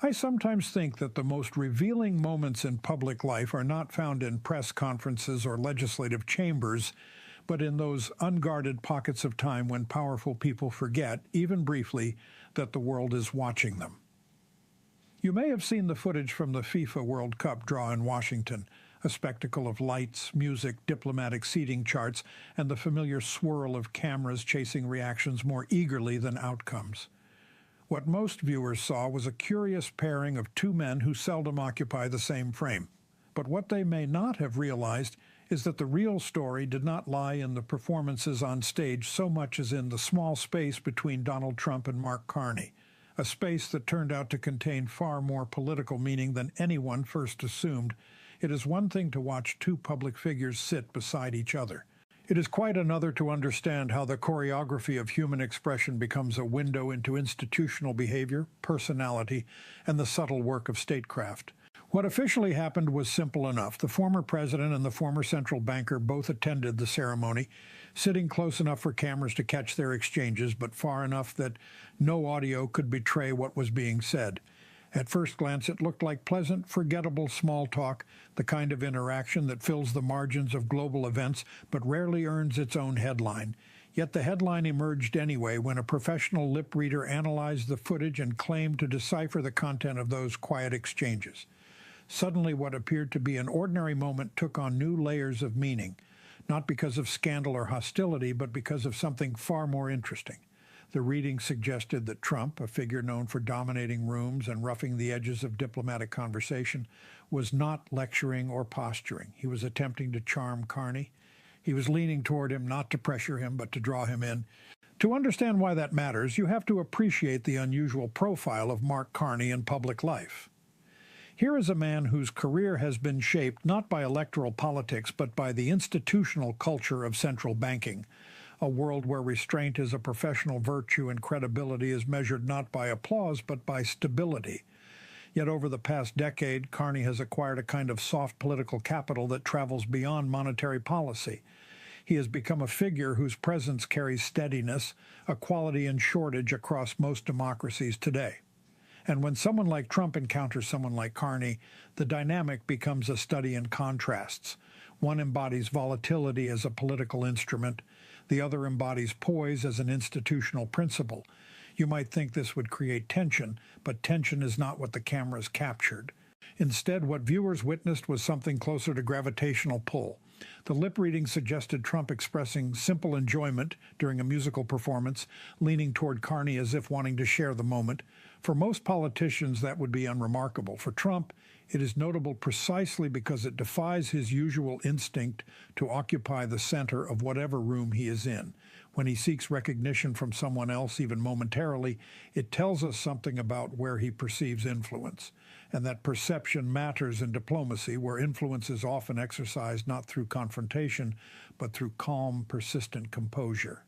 I sometimes think that the most revealing moments in public life are not found in press conferences or legislative chambers, but in those unguarded pockets of time when powerful people forget, even briefly, that the world is watching them. You may have seen the footage from the FIFA World Cup draw in Washington, a spectacle of lights, music, diplomatic seating charts, and the familiar swirl of cameras chasing reactions more eagerly than outcomes. What most viewers saw was a curious pairing of two men who seldom occupy the same frame. But what they may not have realized is that the real story did not lie in the performances on stage so much as in the small space between Donald Trump and Mark Carney, a space that turned out to contain far more political meaning than anyone first assumed. It is one thing to watch two public figures sit beside each other. It is quite another to understand how the choreography of human expression becomes a window into institutional behavior, personality, and the subtle work of statecraft. What officially happened was simple enough. The former president and the former central banker both attended the ceremony, sitting close enough for cameras to catch their exchanges, but far enough that no audio could betray what was being said. At first glance, it looked like pleasant, forgettable small talk, the kind of interaction that fills the margins of global events but rarely earns its own headline. Yet the headline emerged anyway when a professional lip reader analyzed the footage and claimed to decipher the content of those quiet exchanges. Suddenly, what appeared to be an ordinary moment took on new layers of meaning, not because of scandal or hostility, but because of something far more interesting. The reading suggested that Trump, a figure known for dominating rooms and roughing the edges of diplomatic conversation, was not lecturing or posturing. He was attempting to charm Carney. He was leaning toward him, not to pressure him, but to draw him in. To understand why that matters, you have to appreciate the unusual profile of Mark Carney in public life. Here is a man whose career has been shaped not by electoral politics, but by the institutional culture of central banking, a world where restraint is a professional virtue and credibility is measured not by applause, but by stability. Yet over the past decade, Carney has acquired a kind of soft political capital that travels beyond monetary policy. He has become a figure whose presence carries steadiness, a quality in shortage across most democracies today. And when someone like Trump encounters someone like Carney, the dynamic becomes a study in contrasts. One embodies volatility as a political instrument. The other embodies poise as an institutional principle. You might think this would create tension, but tension is not what the cameras captured. Instead, what viewers witnessed was something closer to gravitational pull. The lip reading suggested Trump expressing simple enjoyment during a musical performance, leaning toward Carney as if wanting to share the moment. For most politicians, that would be unremarkable. For Trump, it is notable precisely because it defies his usual instinct to occupy the center of whatever room he is in. When he seeks recognition from someone else, even momentarily, it tells us something about where he perceives influence. And that perception matters in diplomacy, where influence is often exercised not through confrontation, but through calm, persistent composure.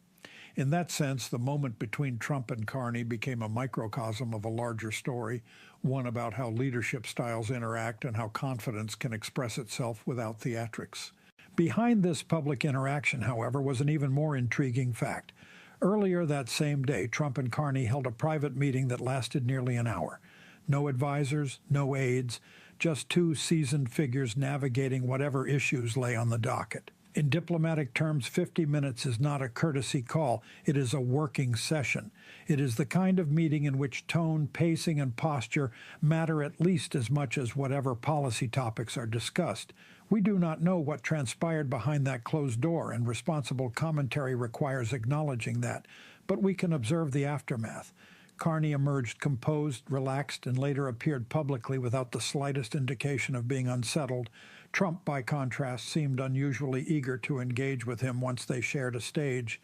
In that sense, the moment between Trump and Carney became a microcosm of a larger story, one about how leadership styles interact and how confidence can express itself without theatrics. Behind this public interaction, however, was an even more intriguing fact. Earlier that same day, Trump and Carney held a private meeting that lasted nearly an hour. No advisors, no aides, just two seasoned figures navigating whatever issues lay on the docket. In diplomatic terms, 50 minutes is not a courtesy call. It is a working session. It is the kind of meeting in which tone, pacing, and posture matter at least as much as whatever policy topics are discussed. We do not know what transpired behind that closed door, and responsible commentary requires acknowledging that. But we can observe the aftermath. Carney emerged composed, relaxed, and later appeared publicly without the slightest indication of being unsettled. Trump, by contrast, seemed unusually eager to engage with him once they shared a stage.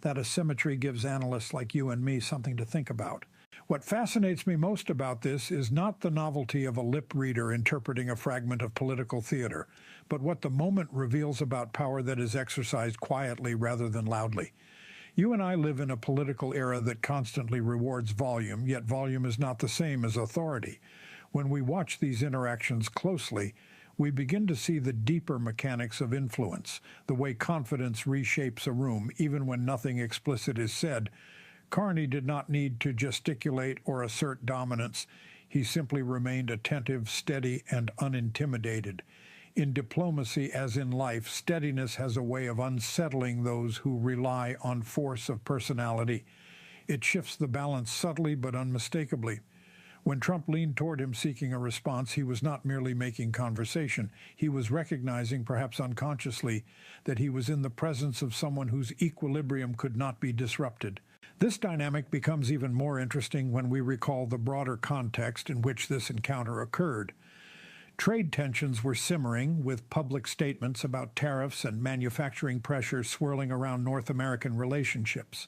That asymmetry gives analysts like you and me something to think about. What fascinates me most about this is not the novelty of a lip reader interpreting a fragment of political theater, but what the moment reveals about power that is exercised quietly rather than loudly. You and I live in a political era that constantly rewards volume, yet volume is not the same as authority. When we watch these interactions closely, we begin to see the deeper mechanics of influence, the way confidence reshapes a room, even when nothing explicit is said. Carney did not need to gesticulate or assert dominance. He simply remained attentive, steady, and unintimidated. In diplomacy, as in life, steadiness has a way of unsettling those who rely on force of personality. It shifts the balance subtly but unmistakably. When Trump leaned toward him seeking a response, he was not merely making conversation. He was recognizing, perhaps unconsciously, that he was in the presence of someone whose equilibrium could not be disrupted. This dynamic becomes even more interesting when we recall the broader context in which this encounter occurred. Trade tensions were simmering, with public statements about tariffs and manufacturing pressure swirling around North American relationships.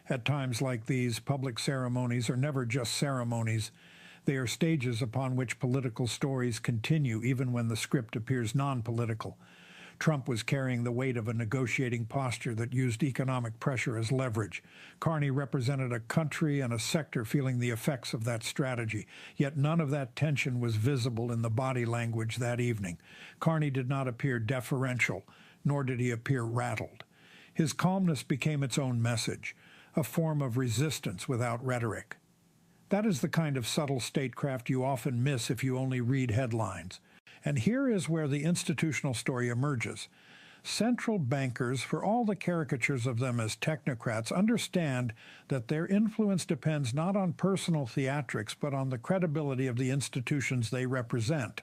At times like these, public ceremonies are never just ceremonies. They are stages upon which political stories continue, even when the script appears non-political. Trump was carrying the weight of a negotiating posture that used economic pressure as leverage. Carney represented a country and a sector feeling the effects of that strategy. Yet none of that tension was visible in the body language that evening. Carney did not appear deferential, nor did he appear rattled. His calmness became its own message, a form of resistance without rhetoric. That is the kind of subtle statecraft you often miss if you only read headlines. And here is where the institutional story emerges. Central bankers, for all the caricatures of them as technocrats, understand that their influence depends not on personal theatrics, but on the credibility of the institutions they represent.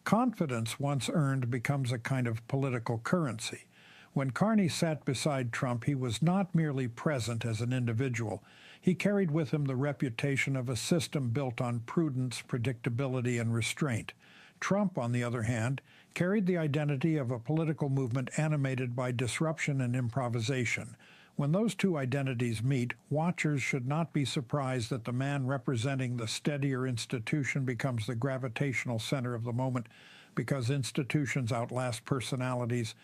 Confidence, once earned, becomes a kind of political currency. When Carney sat beside Trump, he was not merely present as an individual. He carried with him the reputation of a system built on prudence, predictability, and restraint. Trump, on the other hand, carried the identity of a political movement animated by disruption and improvisation. When those two identities meet, watchers should not be surprised that the man representing the steadier institution becomes the gravitational center of the moment, because institutions outlast personalities,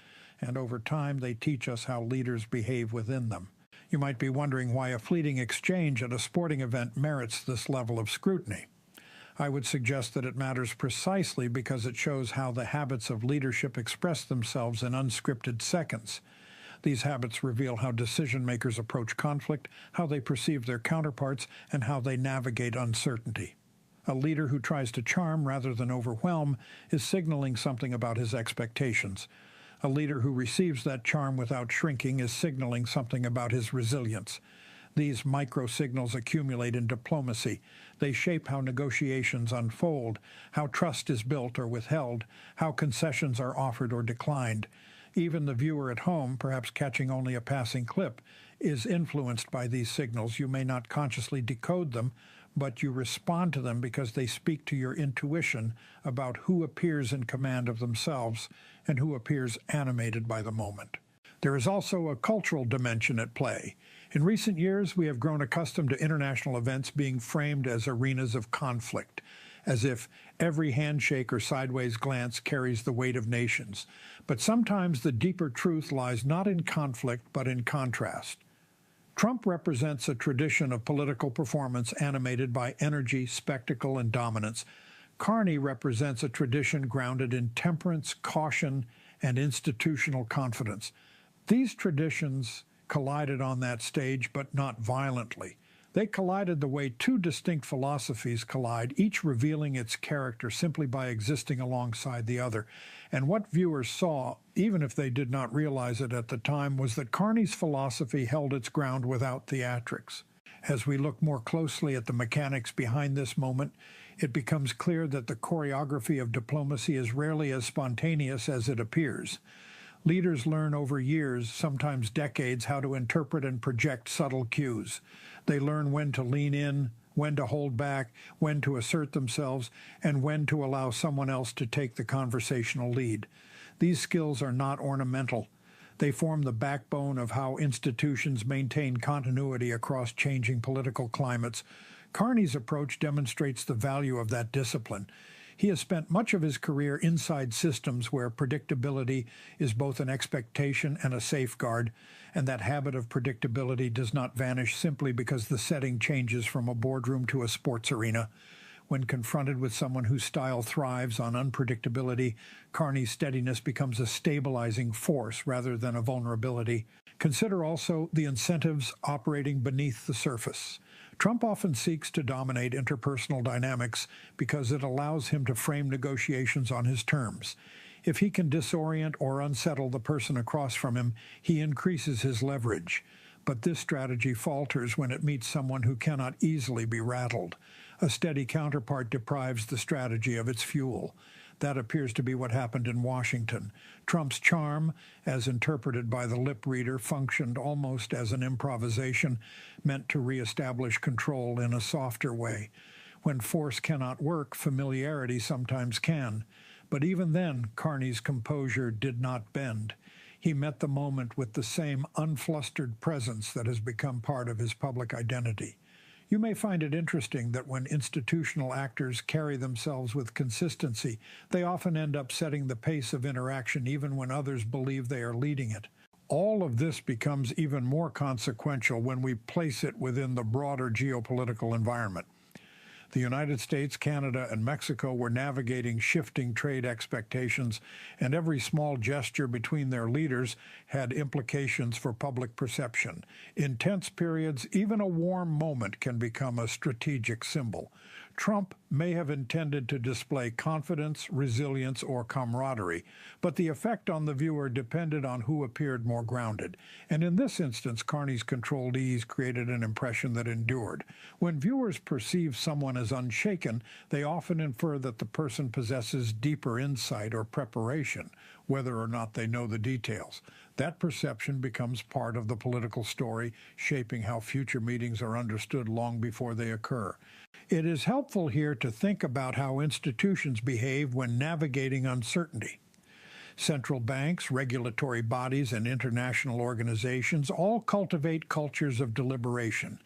and over time they teach us how leaders behave within them. You might be wondering why a fleeting exchange at a sporting event merits this level of scrutiny. I would suggest that it matters precisely because it shows how the habits of leadership express themselves in unscripted seconds. These habits reveal how decision-makers approach conflict, how they perceive their counterparts, and how they navigate uncertainty. A leader who tries to charm rather than overwhelm is signaling something about his expectations. A leader who receives that charm without shrinking is signaling something about his resilience. These micro-signals accumulate in diplomacy. They shape how negotiations unfold, how trust is built or withheld, how concessions are offered or declined. Even the viewer at home, perhaps catching only a passing clip, is influenced by these signals. You may not consciously decode them, but you respond to them because they speak to your intuition about who appears in command of themselves and who appears animated by the moment. There is also a cultural dimension at play. In recent years, we have grown accustomed to international events being framed as arenas of conflict, as if every handshake or sideways glance carries the weight of nations. But sometimes the deeper truth lies not in conflict, but in contrast. Trump represents a tradition of political performance animated by energy, spectacle, and dominance. Carney represents a tradition grounded in temperance, caution, and institutional confidence. These traditions collided on that stage, but not violently. They collided the way two distinct philosophies collide, each revealing its character simply by existing alongside the other. And what viewers saw, even if they did not realize it at the time, was that Carney's philosophy held its ground without theatrics. As we look more closely at the mechanics behind this moment, it becomes clear that the choreography of diplomacy is rarely as spontaneous as it appears. Leaders learn over years, sometimes decades, how to interpret and project subtle cues. They learn when to lean in, when to hold back, when to assert themselves, and when to allow someone else to take the conversational lead. These skills are not ornamental. They form the backbone of how institutions maintain continuity across changing political climates. Carney's approach demonstrates the value of that discipline. He has spent much of his career inside systems where predictability is both an expectation and a safeguard, and that habit of predictability does not vanish simply because the setting changes from a boardroom to a sports arena. When confronted with someone whose style thrives on unpredictability, Carney's steadiness becomes a stabilizing force rather than a vulnerability. Consider also the incentives operating beneath the surface. Trump often seeks to dominate interpersonal dynamics because it allows him to frame negotiations on his terms. If he can disorient or unsettle the person across from him, he increases his leverage. But this strategy falters when it meets someone who cannot easily be rattled. A steady counterpart deprives the strategy of its fuel. That appears to be what happened in Washington. Trump's charm, as interpreted by the lip reader, functioned almost as an improvisation meant to reestablish control in a softer way. When force cannot work, familiarity sometimes can. But even then, Carney's composure did not bend. He met the moment with the same unflustered presence that has become part of his public identity. You may find it interesting that when institutional actors carry themselves with consistency, they often end up setting the pace of interaction even when others believe they are leading it. All of this becomes even more consequential when we place it within the broader geopolitical environment. The United States, Canada, and Mexico were navigating shifting trade expectations, and every small gesture between their leaders had implications for public perception. In tense periods, even a warm moment can become a strategic symbol. Trump may have intended to display confidence, resilience, or camaraderie, but the effect on the viewer depended on who appeared more grounded. And in this instance, Carney's controlled ease created an impression that endured. When viewers perceive someone as unshaken, they often infer that the person possesses deeper insight or preparation, whether or not they know the details. That perception becomes part of the political story, shaping how future meetings are understood long before they occur. It is helpful here to think about how institutions behave when navigating uncertainty. Central banks, regulatory bodies, and international organizations all cultivate cultures of deliberation,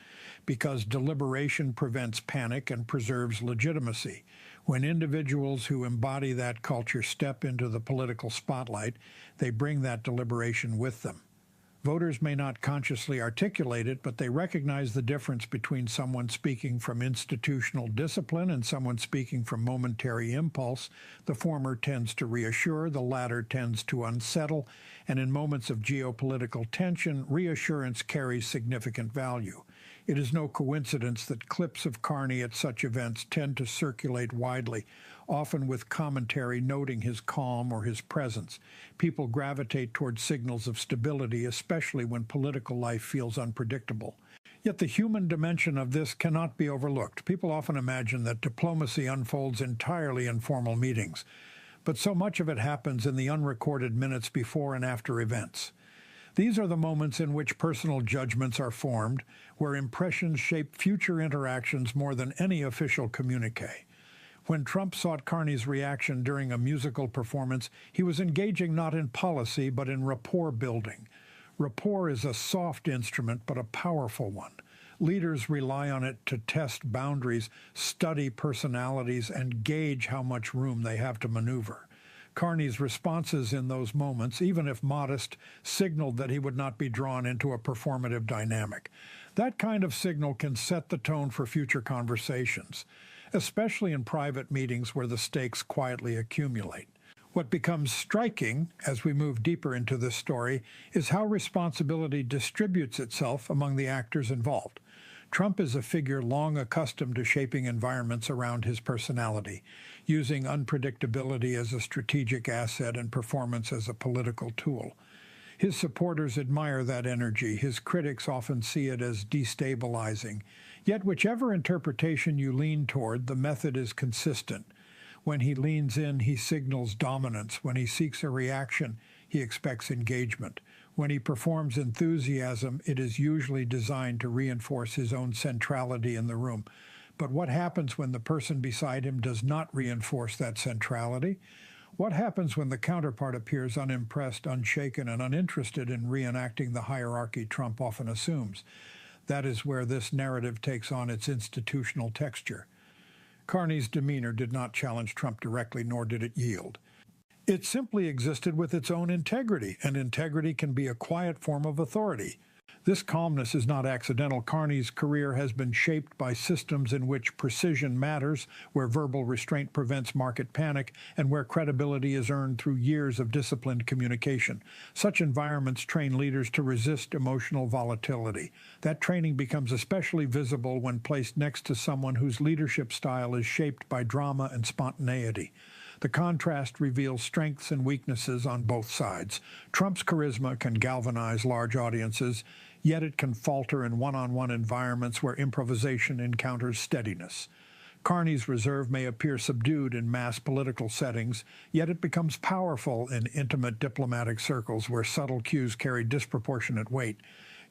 because deliberation prevents panic and preserves legitimacy. When individuals who embody that culture step into the political spotlight, they bring that deliberation with them. Voters may not consciously articulate it, but they recognize the difference between someone speaking from institutional discipline and someone speaking from momentary impulse. The former tends to reassure, the latter tends to unsettle, and in moments of geopolitical tension, reassurance carries significant value. It is no coincidence that clips of Carney at such events tend to circulate widely, often with commentary noting his calm or his presence. People gravitate towards signals of stability, especially when political life feels unpredictable. Yet the human dimension of this cannot be overlooked. People often imagine that diplomacy unfolds entirely in formal meetings, but so much of it happens in the unrecorded minutes before and after events. These are the moments in which personal judgments are formed, where impressions shape future interactions more than any official communique. When Trump sought Carney's reaction during a musical performance, he was engaging not in policy, but in rapport building. Rapport is a soft instrument, but a powerful one. Leaders rely on it to test boundaries, study personalities, and gauge how much room they have to maneuver. Carney's responses in those moments, even if modest, signaled that he would not be drawn into a performative dynamic. That kind of signal can set the tone for future conversations, especially in private meetings where the stakes quietly accumulate. What becomes striking as we move deeper into this story is how responsibility distributes itself among the actors involved. Trump is a figure long accustomed to shaping environments around his personality, using unpredictability as a strategic asset and performance as a political tool. His supporters admire that energy. His critics often see it as destabilizing. Yet whichever interpretation you lean toward, the method is consistent. When he leans in, he signals dominance. When he seeks a reaction, he expects engagement. When he performs enthusiasm, it is usually designed to reinforce his own centrality in the room. But what happens when the person beside him does not reinforce that centrality? What happens when the counterpart appears unimpressed, unshaken, and uninterested in reenacting the hierarchy Trump often assumes? That is where this narrative takes on its institutional texture. Carney's demeanor did not challenge Trump directly, nor did it yield. It simply existed with its own integrity, and integrity can be a quiet form of authority. This calmness is not accidental. Carney's career has been shaped by systems in which precision matters, where verbal restraint prevents market panic, and where credibility is earned through years of disciplined communication. Such environments train leaders to resist emotional volatility. That training becomes especially visible when placed next to someone whose leadership style is shaped by drama and spontaneity. The contrast reveals strengths and weaknesses on both sides. Trump's charisma can galvanize large audiences, yet it can falter in one-on-one environments where improvisation encounters steadiness. Carney's reserve may appear subdued in mass political settings, yet it becomes powerful in intimate diplomatic circles where subtle cues carry disproportionate weight.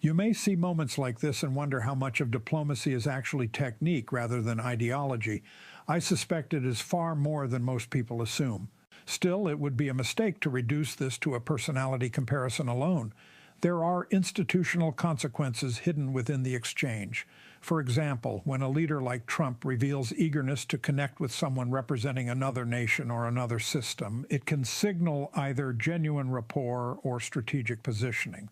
You may see moments like this and wonder how much of diplomacy is actually technique rather than ideology. I suspect it is far more than most people assume. Still, it would be a mistake to reduce this to a personality comparison alone. There are institutional consequences hidden within the exchange. For example, when a leader like Trump reveals eagerness to connect with someone representing another nation or another system, it can signal either genuine rapport or strategic positioning.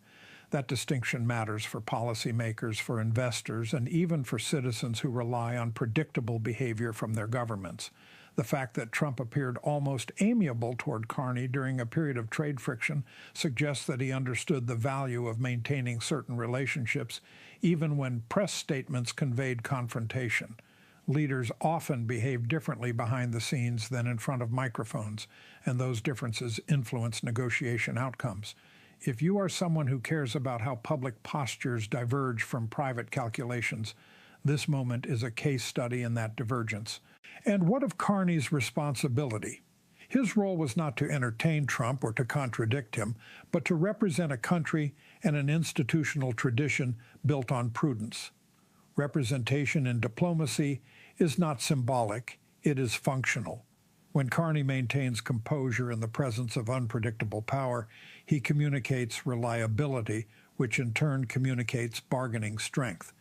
That distinction matters for policymakers, for investors, and even for citizens who rely on predictable behavior from their governments. The fact that Trump appeared almost amiable toward Carney during a period of trade friction suggests that he understood the value of maintaining certain relationships, even when press statements conveyed confrontation. Leaders often behave differently behind the scenes than in front of microphones, and those differences influence negotiation outcomes. If you are someone who cares about how public postures diverge from private calculations, this moment is a case study in that divergence. And what of Carney's responsibility? His role was not to entertain Trump or to contradict him, but to represent a country and an institutional tradition built on prudence. Representation in diplomacy is not symbolic, it is functional. When Carney maintains composure in the presence of unpredictable power, he communicates reliability, which in turn communicates bargaining strength.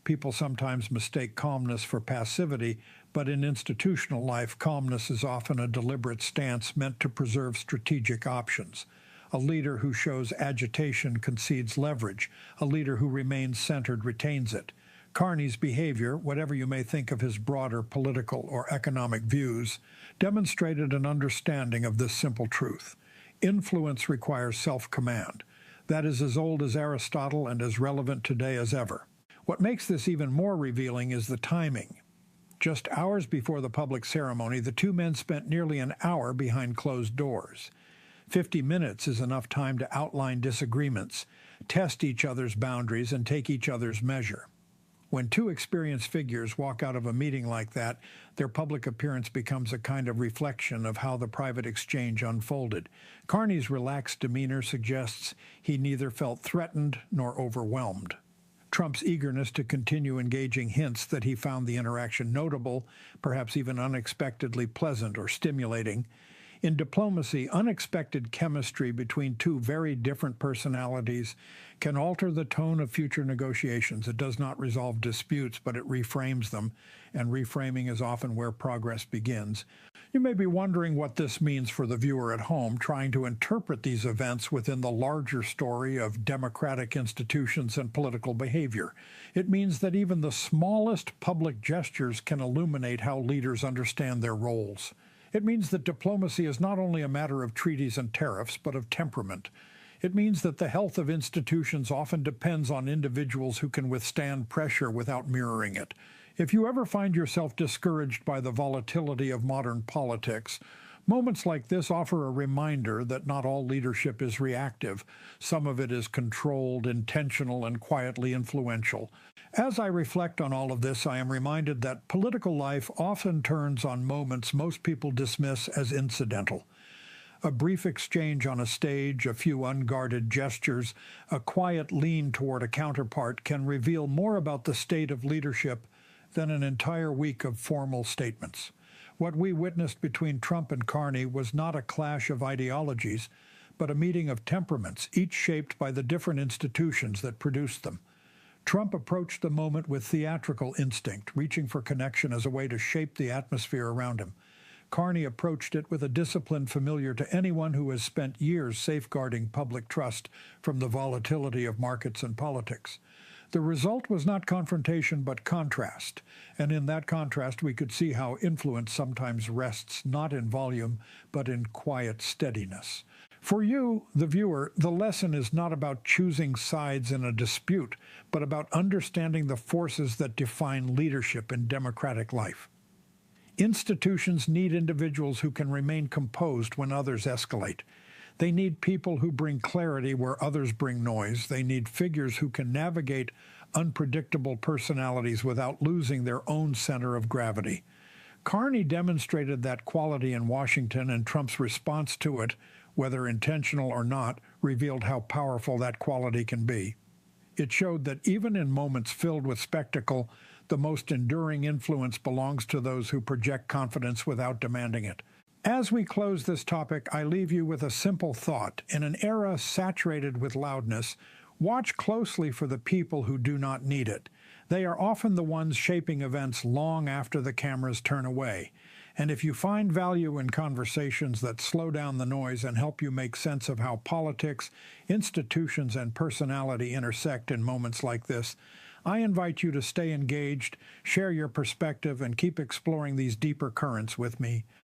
People sometimes mistake calmness for passivity, but in institutional life, calmness is often a deliberate stance meant to preserve strategic options. A leader who shows agitation concedes leverage. A leader who remains centered retains it. Carney's behavior, whatever you may think of his broader political or economic views, demonstrated an understanding of this simple truth. Influence requires self-command. That is as old as Aristotle and as relevant today as ever. What makes this even more revealing is the timing. Just hours before the public ceremony, the two men spent nearly an hour behind closed doors. 50 minutes is enough time to outline disagreements, test each other's boundaries, and take each other's measure. When two experienced figures walk out of a meeting like that, their public appearance becomes a kind of reflection of how the private exchange unfolded. Carney's relaxed demeanor suggests he neither felt threatened nor overwhelmed. Trump's eagerness to continue engaging hints that he found the interaction notable, perhaps even unexpectedly pleasant or stimulating. In diplomacy, unexpected chemistry between two very different personalities can alter the tone of future negotiations. It does not resolve disputes, but it reframes them, and reframing is often where progress begins. You may be wondering what this means for the viewer at home, trying to interpret these events within the larger story of democratic institutions and political behavior. It means that even the smallest public gestures can illuminate how leaders understand their roles. It means that diplomacy is not only a matter of treaties and tariffs, but of temperament. It means that the health of institutions often depends on individuals who can withstand pressure without mirroring it. If you ever find yourself discouraged by the volatility of modern politics, moments like this offer a reminder that not all leadership is reactive. Some of it is controlled, intentional, and quietly influential. As I reflect on all of this, I am reminded that political life often turns on moments most people dismiss as incidental. A brief exchange on a stage, a few unguarded gestures, a quiet lean toward a counterpart can reveal more about the state of leadership than an entire week of formal statements. What we witnessed between Trump and Carney was not a clash of ideologies, but a meeting of temperaments, each shaped by the different institutions that produced them. Trump approached the moment with theatrical instinct, reaching for connection as a way to shape the atmosphere around him. Carney approached it with a discipline familiar to anyone who has spent years safeguarding public trust from the volatility of markets and politics. The result was not confrontation but contrast, and in that contrast we could see how influence sometimes rests not in volume but in quiet steadiness. For you, the viewer, the lesson is not about choosing sides in a dispute, but about understanding the forces that define leadership in democratic life. Institutions need individuals who can remain composed when others escalate. They need people who bring clarity where others bring noise. They need figures who can navigate unpredictable personalities without losing their own center of gravity. Carney demonstrated that quality in Washington, and Trump's response to it, whether intentional or not, revealed how powerful that quality can be. It showed that even in moments filled with spectacle, the most enduring influence belongs to those who project confidence without demanding it. As we close this topic, I leave you with a simple thought. In an era saturated with loudness, watch closely for the people who do not need it. They are often the ones shaping events long after the cameras turn away. And if you find value in conversations that slow down the noise and help you make sense of how politics, institutions, and personality intersect in moments like this, I invite you to stay engaged, share your perspective, and keep exploring these deeper currents with me.